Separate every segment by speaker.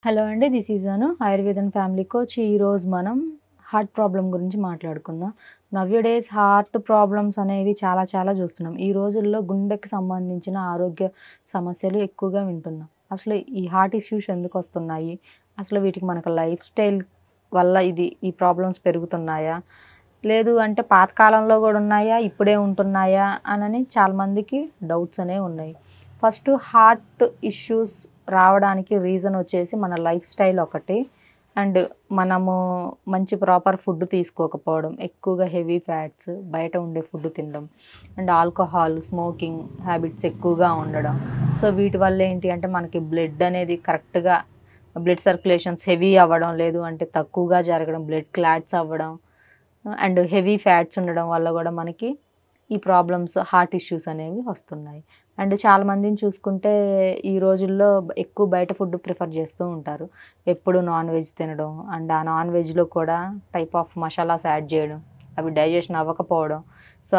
Speaker 1: Hello అండి. This is అను ఆయుర్వేదం family coach. ఈరోజు మనం హార్ట్ ప్రాబ్లమ్ గురించి మాట్లాడుకుందాం. నవ్య డేస్ హార్ట్ ప్రాబ్లమ్స్ అనేవి చాలా చూస్తున్నాం. ఈ రోజుల్లో గుండెకి సంబంధించిన ఆరోగ్య సమస్యలు ఎక్కువగా వింటున్నాం. అసలు ఈ హార్ట్ ఇష్యూస్ ఎందుకు వస్తున్నాయి? అసలు వీటికి మనకు లైఫ్ స్టైల్ వల్ల ఈ ప్రాబ్లమ్స్ పెరుగుతున్నాయా? లేదు అంటే పాతకాలంలో కూడా ఉన్నాయా? ఇప్పుడే ఉంటున్నాయా? అని చాలామందికి డౌట్స్ అనేవి ఉన్నాయి. ఫస్ట్ హార్ట్ ఇష్యూస్ రావడానికి రీజన్ వచ్చేసి మన లైఫ్ స్టైల్ ఒకటి, అండ్ మనము మంచి ప్రాపర్ ఫుడ్ తీసుకోకపోవడం, ఎక్కువగా హెవీ ఫ్యాట్స్, బయట ఉండే ఫుడ్ తినడం, అండ్ ఆల్కహాల్, స్మోకింగ్ హ్యాబిట్స్ ఎక్కువగా ఉండడం. సో వీటి వల్ల ఏంటి అంటే మనకి బ్లడ్ అనేది కరెక్ట్గా బ్లడ్ సర్క్యులేషన్స్ హెవీ అవ్వడం, లేదు అంటే తక్కువగా జరగడం, బ్లడ్ క్లాట్స్ అవ్వడం, అండ్ హెవీ ఫ్యాట్స్ ఉండడం వల్ల కూడా మనకి ఈ ప్రాబ్లమ్స్ హార్ట్ ఇష్యూస్ అనేవి వస్తున్నాయి. అండ్ చాలామందిని చూసుకుంటే ఈ రోజుల్లో ఎక్కువ బయట ఫుడ్ ప్రిఫర్ చేస్తూ ఉంటారు. ఎప్పుడు నాన్ వెజ్ తినడం, అండ్ ఆ నాన్ వెజ్లో కూడా టైప్ ఆఫ్ మసాలాస్ యాడ్ చేయడం, అవి డైజెషన్ అవ్వకపోవడం. సో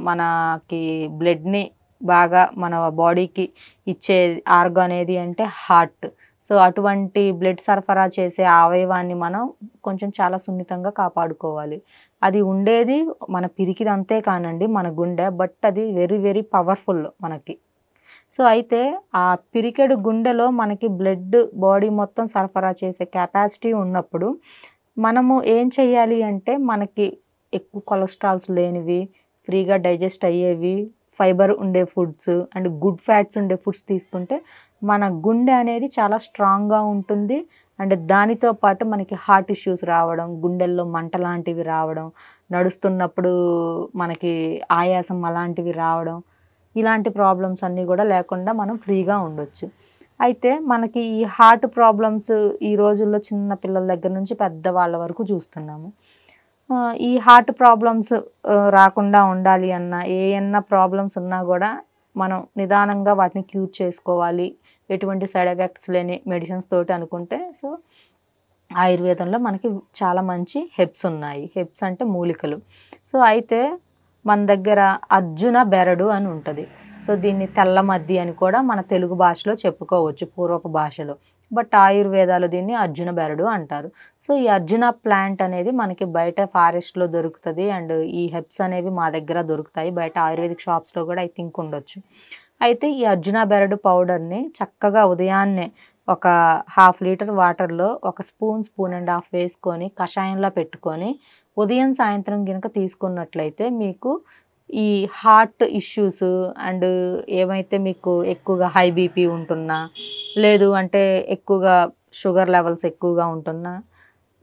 Speaker 1: మనకి బ్లడ్ని బాగా మన బాడీకి ఇచ్చే ఆర్గాన్ ఏది అంటే హార్ట్. సో అటువంటి బ్లడ్ సరఫరా చేసే అవయవాన్ని మనం కొంచెం చాలా సున్నితంగా కాపాడుకోవాలి. అది ఉండేది మన పిరికిది అంతే కానండి మన గుండె, బట్ అది వెరీ పవర్ఫుల్ మనకి. సో అయితే ఆ పిరికెడు గుండెలో మనకి బ్లడ్ బాడీ మొత్తం సరఫరా చేసే కెపాసిటీ ఉన్నప్పుడు మనము ఏం చేయాలి అంటే మనకి ఎక్కువ కొలెస్ట్రాల్స్ లేనివి, ఫ్రీగా డైజెస్ట్ అయ్యేవి, ఫైబర్ ఉండే ఫుడ్స్ అండ్ గుడ్ ఫ్యాట్స్ ఉండే ఫుడ్స్ తీసుకుంటే మన గుండె అనేది చాలా స్ట్రాంగ్గా ఉంటుంది. అండ్ దానితో పాటు మనకి హార్ట్ ఇష్యూస్ రావడం, గుండెల్లో మంట లాంటివి రావడం, నడుస్తున్నప్పుడు మనకి ఆయాసం అలాంటివి రావడం, ఇలాంటి ప్రాబ్లమ్స్ అన్నీ కూడా లేకుండా మనం ఫ్రీగా ఉండొచ్చు. అయితే మనకి ఈ హార్ట్ ప్రాబ్లమ్స్ ఈ రోజుల్లో చిన్న పిల్లల దగ్గర నుంచి పెద్దవాళ్ళ వరకు చూస్తున్నాము. ఈ హార్ట్ ప్రాబ్లమ్స్ రాకుండా ఉండాలి అన్నా, ఏయన్నా ప్రాబ్లమ్స్ ఉన్నా కూడా మనం నిదానంగా వాటిని క్యూర్ చేసుకోవాలి, ఎటువంటి సైడ్ ఎఫెక్ట్స్ లేని మెడిసిన్స్ తోటి అనుకుంటే, సో ఆయుర్వేదంలో మనకి చాలా మంచి హెర్బ్స్ ఉన్నాయి. హెర్బ్స్ అంటే మూలికలు. సో అయితే మన దగ్గర అర్జున బెరడు అని ఉంటుంది. సో దీన్ని తెల్ల మద్ది అని కూడా మన తెలుగు భాషలో చెప్పుకోవచ్చు, పూర్వపు భాషలో. బట్ ఆయుర్వేదాలు దీన్ని అర్జున బెరడు అంటారు. సో ఈ అర్జున ప్లాంట్ అనేది మనకి బయట ఫారెస్ట్లో దొరుకుతుంది, అండ్ ఈ హెర్బ్స్ అనేవి మా దగ్గర దొరుకుతాయి. బయట ఆయుర్వేదిక్ షాప్స్లో కూడా ఐ థింక్ ఉండొచ్చు. అయితే ఈ అర్జున బెరడు పౌడర్ని చక్కగా ఉదయాన్నే ఒక 1/2 లీటర్ వాటర్లో ఒక స్పూన్ అండ్ హాఫ్ వేసుకొని కషాయంలో పెట్టుకొని ఉదయం సాయంత్రం కనుక తీసుకున్నట్లయితే మీకు ఈ హార్ట్ ఇష్యూస్ అండ్ ఏమైతే మీకు ఎక్కువగా హై బీపీ ఉంటున్నా, లేదు అంటే ఎక్కువగా షుగర్ లెవెల్స్ ఎక్కువగా ఉంటున్నా,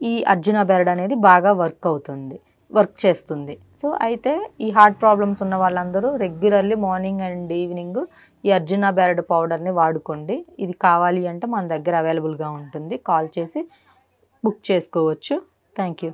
Speaker 1: ఈ అర్జున బెరడు అనేది బాగా వర్క్ చేస్తుంది. సో అయితే ఈ హార్ట్ ప్రాబ్లమ్స్ ఉన్న వాళ్ళందరూ రెగ్యులర్లీ మార్నింగ్ అండ్ ఈవినింగ్ ఈ అర్జున బెరడు పౌడర్ని వాడుకోండి. ఇది కావాలి అంటే మన దగ్గర అవైలబుల్గా ఉంటుంది. కాల్ చేసి బుక్ చేసుకోవచ్చు. Thank you.